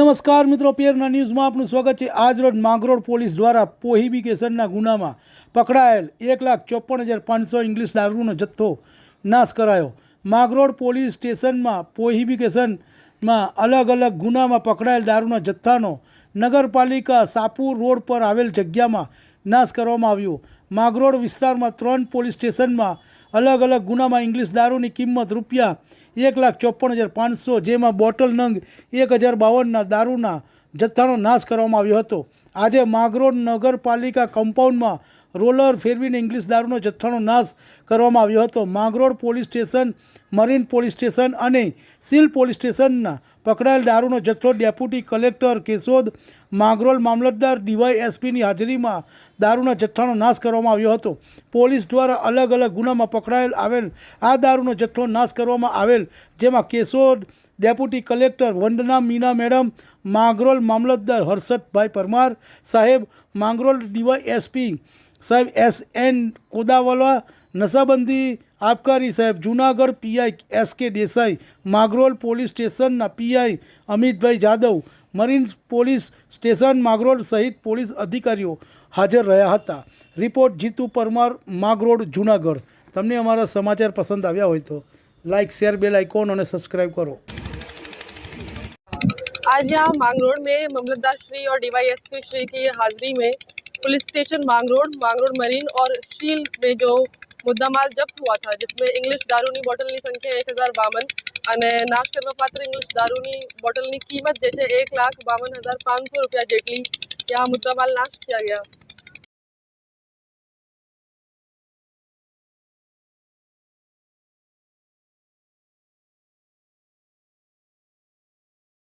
નમસ્કાર મિત્રો, પેરના ન્યૂઝમાં આપનું સ્વાગત છે। આજ રોજ માંગરોળ પોલીસ દ્વારા પ્રોહિબિકેશનના ગુનામાં પકડાયેલ 1,54,500 ઇંગ્લિશ દારૂનો જથ્થો નાશ કરાયો। માંગરોળ પોલીસ સ્ટેશનમાં પ્રોહિબિકેશનમાં અલગ અલગ ગુનામાં પકડાયેલ દારૂના જથ્થાનો નગરપાલિકા સાપુર રોડ પર આવેલ જગ્યામાં નાશ કરવામાં આવ્યો। માંગરોળ વિસ્તારમાં 3 પોલીસ સ્ટેશનમાં અલગ અલગ ગુનામાં ઇંગ્લિશ દારૂની કિંમત રૂપિયા 1,54,500 જેમાં બોટલ નંગ 1,052ના દારૂના જથ્થાનો નાશ કરવામાં આવ્યો હતો। આજે માંગરોળ નગરપાલિકા કમ્પાઉન્ડમાં રોલર ફેરવીને ઇંગ્લિશ દારૂનો જથ્થાનો નાશ કરવામાં આવ્યો હતો। Mangrol police station, marine police station અને સીલ પોલીસ સ્ટેશનના પકડાયેલ દારૂનો જથ્થો ડેપ્યુટી કલેક્ટર કેશોદ, માંગરોળ મામલતદાર DYSPની હાજરીમાં દારૂના જથ્થાનો નાશ કરવામાં આવ્યો હતો। પોલીસ દ્વારા અલગ અલગ ગુનામાં પકડાયેલ આવેલ આ દારૂનો જથ્થો નાશ કરવામાં આવેલ, જેમાં Keshod deputy collector Vandana Meena madam, Mangrol mamlatdar Harshadbhai Parmar સાહેબ, માંગરોળ DYSP સાહેબ SN કોદાવાલા, નશાબંધી આબકારી સાહેબ Junagadh PI SK Desai, Mangrol police સ્ટેશનના PI Amitbhai Jadav, marine police station Mangrol સહિત પોલીસ અધિકારીઓ હાજર રહ્યા હતા। રિપોર્ટ જીતુ પરમાર, માંગરોળ, જૂનાગઢ। તમને અમારા સમાચાર પસંદ આવ્યા હોય તો लाइक, शेयर, बेल आइकॉन और सब्सक्राइब करो। आज यहाँ मांगरोड़ में मामलतदार श्री और DYSP श्री की हाजिरी में पुलिस स्टेशन मांगरोड़ मरीन और शील में जो मुद्दामाल जब्त हुआ था, जिसमें इंग्लिश दारूनी बोटलनी संख्या 1,052 અને નાશ કરવા પાત્ર ઇંગ્લિશ દારૂની બોટલની કિંમત જે છે 1,52,500 રૂપિયા જેટલી ત્યાં મુદ્દામાલ નાશ किया गया।